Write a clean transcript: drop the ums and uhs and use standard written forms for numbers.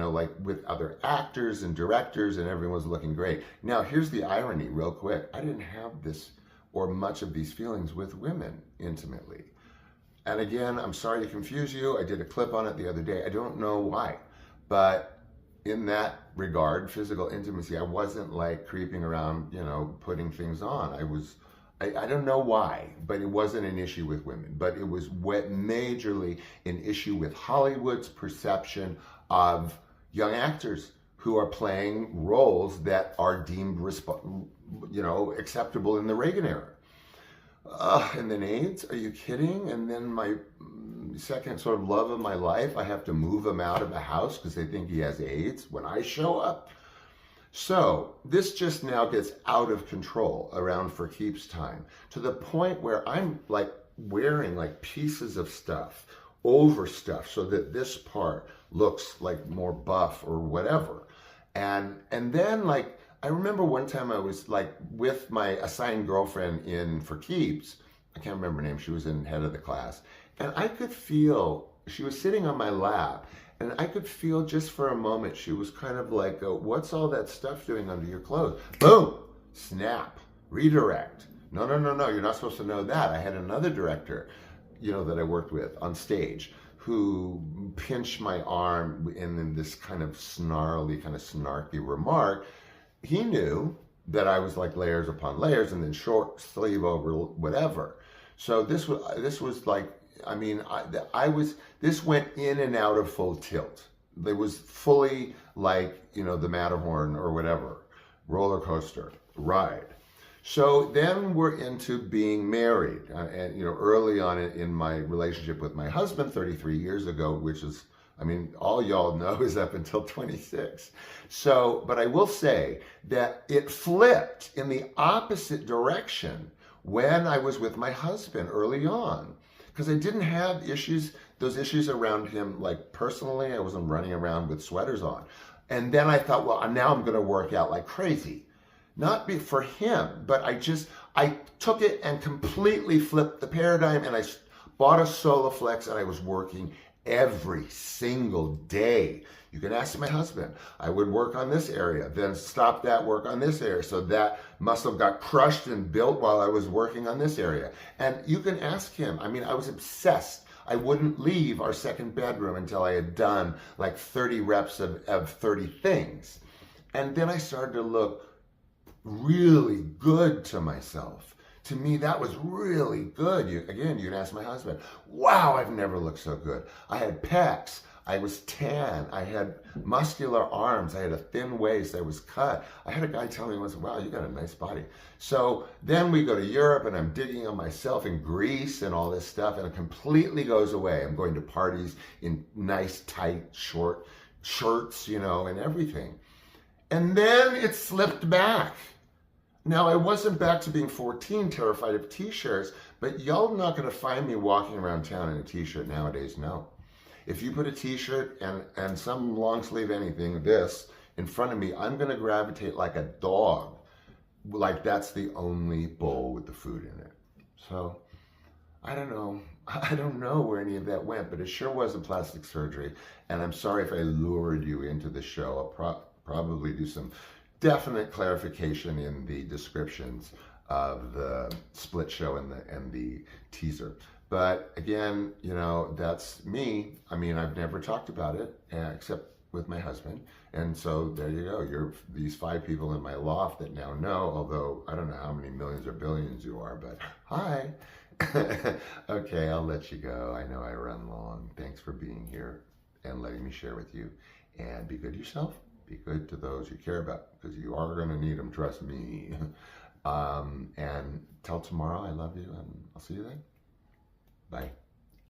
like with other actors and directors, and everyone was looking great. Now, here's the irony real quick. I didn't have this or much of these feelings with women intimately. And again, I'm sorry to confuse you. I did a clip on it the other day. I don't know why, but in that regard, physical intimacy, I wasn't like creeping around, putting things on. I don't know why, but it wasn't an issue with women, but it was majorly an issue with Hollywood's perception of young actors who are playing roles that are deemed, acceptable in the Reagan era. And then AIDS, are you kidding? And then my second sort of love of my life, I have to move him out of the house because they think he has AIDS when I show up. So this just now gets out of control around For Keeps time, to the point where I'm like wearing like pieces of stuff over stuff so that this part looks like more buff or whatever. And then like, I remember one time I was like with my assigned girlfriend in For Keeps. I can't remember her name. She was in head of the class. And I could feel, she was sitting on my lap, and I could feel just for a moment, she was kind of like, what's all that stuff doing under your clothes? Boom, snap, redirect. No, you're not supposed to know that. I had another director, that I worked with on stage who pinched my arm in this kind of snarly, kind of snarky remark. He knew that I was like layers upon layers and then short sleeve over whatever. So this was like, this went in and out of full tilt. It was fully like, the Matterhorn or whatever, roller coaster ride. So then we're into being married. And, early on in my relationship with my husband 33 years ago, which is, all y'all know is up until 26. So, but I will say that it flipped in the opposite direction when I was with my husband early on, because I didn't have those issues around him, like personally. I wasn't running around with sweaters on. And then I thought, well, now I'm going to work out like crazy. Not for him, but I took it and completely flipped the paradigm, and I bought a Soloflex, and I was working every single day. You can ask my husband. I would work on this area, then stop that, work on this area. So that muscle got crushed and built while I was working on this area. And you can ask him. I was obsessed. I wouldn't leave our second bedroom until I had done like 30 reps of 30 things. And then I started to look really good to myself. To me, that was really good. You can ask my husband. Wow, I've never looked so good. I had pecs. I was tan. I had muscular arms. I had a thin waist. I was cut. I had a guy tell me once, wow, you got a nice body. So then we go to Europe, and I'm digging on myself in Greece and all this stuff, and it completely goes away. I'm going to parties in nice, tight, short shirts, and everything. And then it slipped back. Now, I wasn't back to being 14, terrified of t-shirts, but y'all not going to find me walking around town in a t-shirt nowadays, no. If you put a t-shirt and some long sleeve anything, this, in front of me, I'm going to gravitate like a dog. Like that's the only bowl with the food in it. So, I don't know. I don't know where any of that went, but it sure wasn't plastic surgery. And I'm sorry if I lured you into the show. I'll probably do some definite clarification in the descriptions of the split show and the teaser. But again, that's me. I've never talked about it except with my husband. And so there you go. You're these 5 people in my loft that now know, although I don't know how many millions or billions you are, but hi. Okay, I'll let you go. I know I run long. Thanks for being here and letting me share with you. And be good to yourself. Be good to those you care about, because you are going to need them, trust me. And till tomorrow, I love you, and I'll see you then. Bye.